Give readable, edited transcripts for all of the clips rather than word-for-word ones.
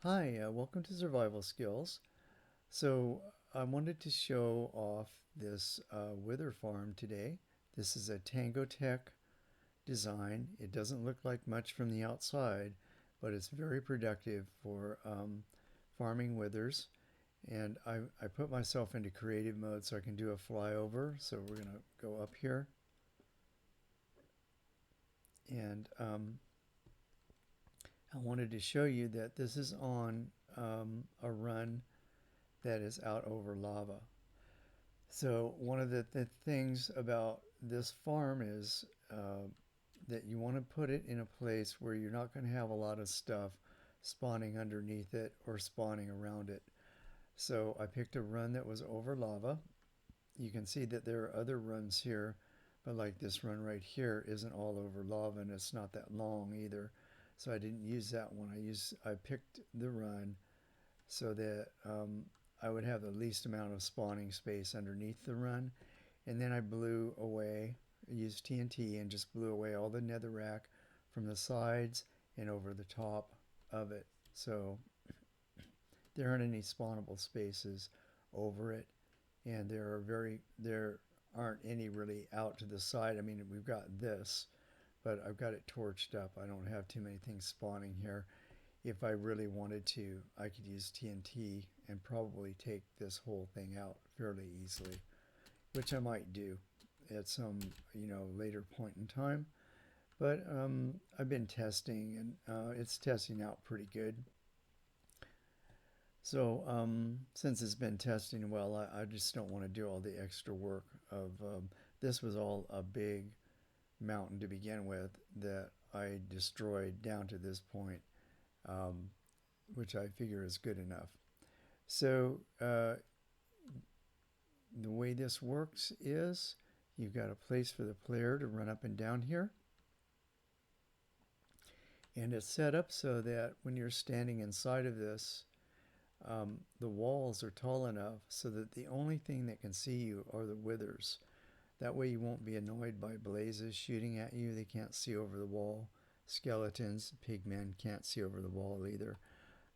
Hi, welcome to Survival Skills. I wanted to show off this wither farm today. This is a Tango Tek design. It doesn't look like much from the outside, but it's very productive for farming withers. And I put myself into creative mode so I can do a flyover. So we're going to go up here. And I wanted to show you that this is on a run that is out over lava. So one of the things about this farm is that you want to put it in a place where you're not going to have a lot of stuff spawning underneath it or spawning around it. So I picked a run that was over lava. You can see that there are other runs here, but like this run right here isn't all over lava and it's not that long either. So I didn't use that one. I picked the run so that I would have the least amount of spawning space underneath the run. And then I blew away, used TNT and just blew away all the netherrack from the sides and over the top of it. So there aren't any spawnable spaces over it, and there aren't any really out to the side. I mean, we've got this, but I've got it torched up. I don't have too many things spawning here. If I really wanted to, I could use TNT and probably take this whole thing out fairly easily, which I might do at some later point in time. But I've been testing, and it's testing out pretty good. So since it's been testing well, I just don't want to do all the extra work of this was all a big mountain to begin with that I destroyed down to this point, um, which I figure is good enough. So the way this works is you've got a place for the player to run up and down here. And it's set up so that when you're standing inside of this, the walls are tall enough so that the only thing that can see you are the withers. That way you won't be annoyed by blazes shooting at you. They can't see over the wall. Skeletons, pigmen can't see over the wall either.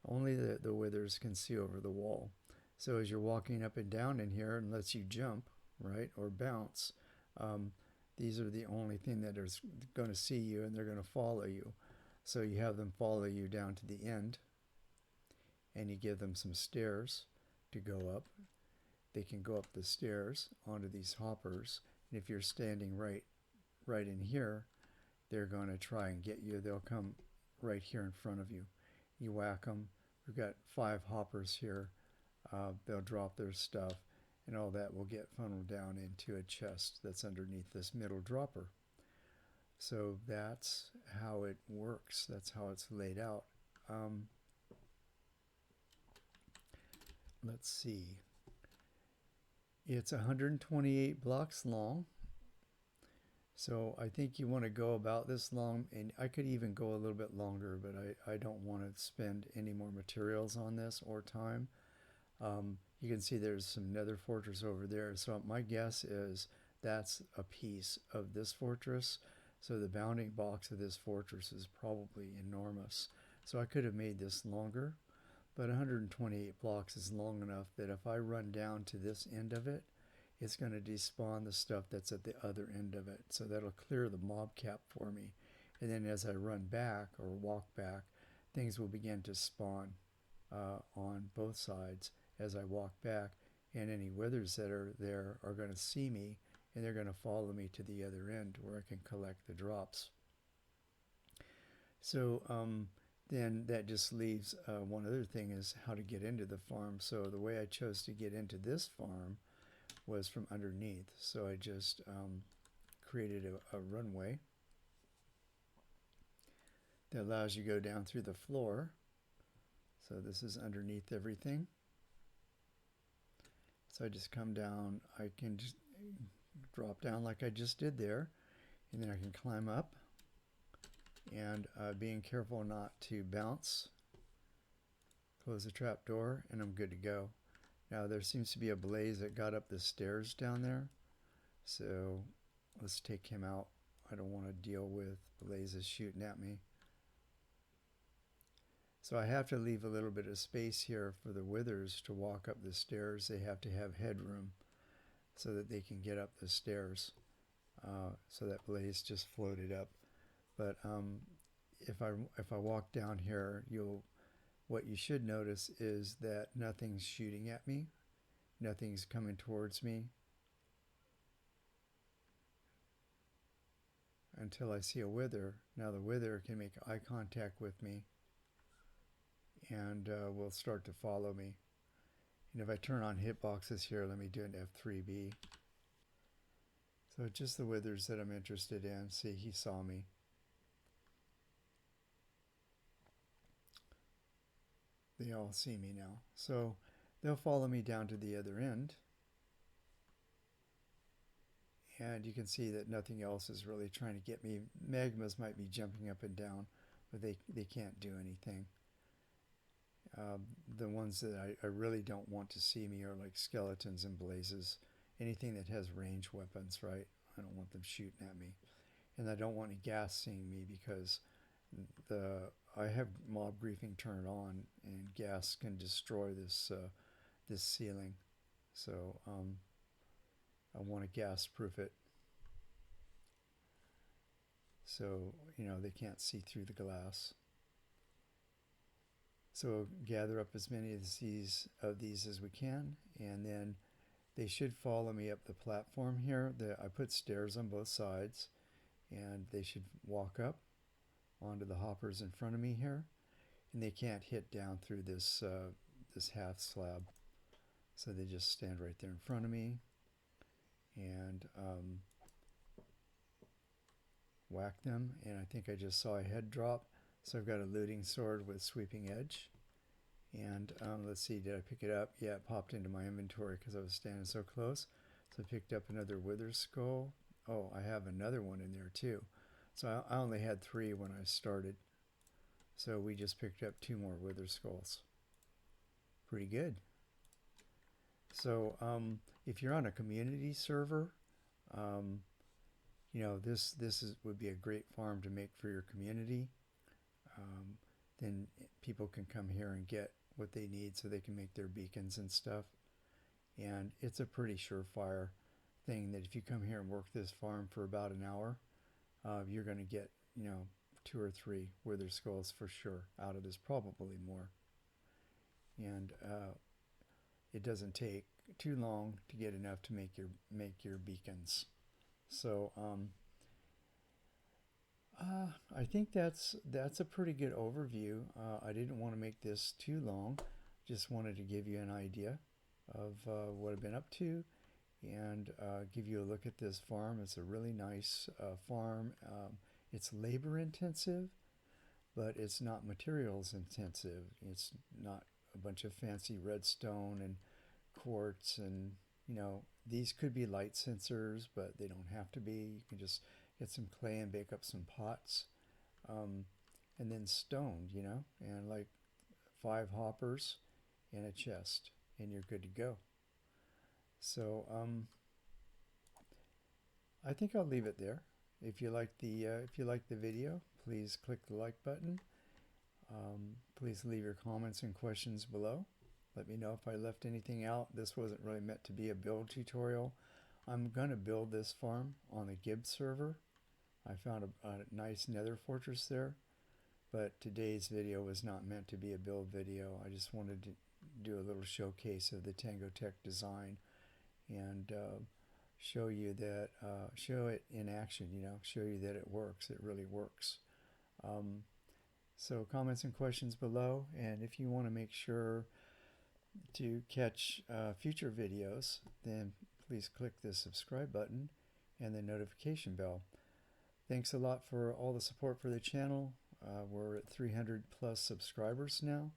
Only the withers can see over the wall. So as you're walking up and down in here, unless you jump, right, or bounce, um, these are the only thing that is going to see you and they're going to follow you. So you have them follow you down to the end and you give them some stairs to go up. They can go up the stairs onto these hoppers. And if you're standing right in here, they're going to try and get you. They'll come right here in front of you. You whack them. We've got 5 hoppers here. They'll drop their stuff, and all that will get funneled down into a chest that's underneath this middle dropper. So that's how it works. That's how it's laid out. Let's see. It's 128 blocks long. So I think you want to go about this long, and I could even go a little bit longer, but I don't want to spend any more materials on this or time. You can see there's some nether fortress over there. So my guess is that's a piece of this fortress. So the bounding box of this fortress is probably enormous. So I could have made this longer, but 128 blocks is long enough that if I run down to this end of it, it's going to despawn the stuff that's at the other end of it. So that'll clear the mob cap for me. And then as I run back or walk back, things will begin to spawn on both sides as I walk back. And any withers that are there are going to see me and they're going to follow me to the other end where I can collect the drops. So then that just leaves one other thing is how to get into the farm. So the way I chose to get into this farm was from underneath. So I just created a runway that allows you to go down through the floor. So this is underneath everything. So I just come down. I can just drop down like I just did there. And then I can climb up. And being careful not to bounce. Close the trap door and I'm good to go. Now there seems to be a blaze that got up the stairs down there. So let's take him out. I don't want to deal with blazes shooting at me. So I have to leave a little bit of space here for the withers to walk up the stairs. They have to have headroom so that they can get up the stairs. So that blaze just floated up. But if I walk down here, what you should notice is that nothing's shooting at me. Nothing's coming towards me until I see a wither. Now the wither can make eye contact with me and will start to follow me. And if I turn on hitboxes here, let me do an F3B. So just the withers that I'm interested in. See, he saw me. They all see me now. So they'll follow me down to the other end. And you can see that nothing else is really trying to get me. Magmas might be jumping up and down, but they can't do anything. The ones that I really don't want to see me are like skeletons and blazes. Anything that has range weapons, right? I don't want them shooting at me. And I don't want any gas seeing me because I have mob griefing turned on, and gas can destroy this ceiling. So I want to gas proof it. So, they can't see through the glass. So gather up as many of these as we can, and then they should follow me up the platform here. I put stairs on both sides, and they should walk up onto the hoppers in front of me here, and they can't hit down through this half slab. So they just stand right there in front of me, and whack them. And I think I just saw a head drop. So I've got a looting sword with sweeping edge. And let's see, did I pick it up? Yeah, it popped into my inventory because I was standing so close. So I picked up another wither skull. Oh, I have another one in there too. So I only had 3 when I started. So we just picked up 2 more wither skulls. Pretty good. So if you're on a community server, this would be a great farm to make for your community. Then people can come here and get what they need so they can make their beacons and stuff. And it's a pretty surefire thing that if you come here and work this farm for about an hour, you're going to get 2 or 3 wither skulls for sure out of this, probably more. And it doesn't take too long to get enough to make your beacons. So I think that's a pretty good overview. I didn't want to make this too long. Just wanted to give you an idea of what I've been up to, and give you a look at this farm. It's a really nice farm. It's labor intensive, but it's not materials intensive. It's not a bunch of fancy redstone and quartz, and these could be light sensors, but they don't have to be. You can just get some clay and bake up some pots, and then stone, and like 5 hoppers and a chest, and you're good to go. So I think I'll leave it there. If you like the video, please click the like button. Please leave your comments and questions below. Let me know if I left anything out. This wasn't really meant to be a build tutorial. I'm going to build this farm on the Gibbs server. I found a nice nether fortress there, but today's video was not meant to be a build video. I just wanted to do a little showcase of the Tengo Tek design and show you that, show it in action, show you that it works. It really works. So comments and questions below, and if you want to make sure to catch future videos, then please click the subscribe button and the notification bell. Thanks a lot for all the support for the channel. We're at 300 plus subscribers now,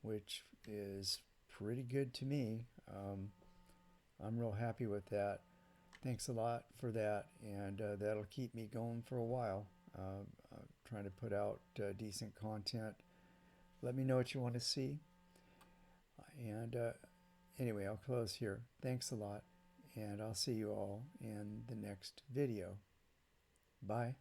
which is pretty good to me. I'm real happy with that. Thanks a lot for that, and that'll keep me going for a while. Trying to put out decent content. Let me know what you want to see. And anyway, I'll close here. Thanks a lot, and I'll see you all in the next video. Bye.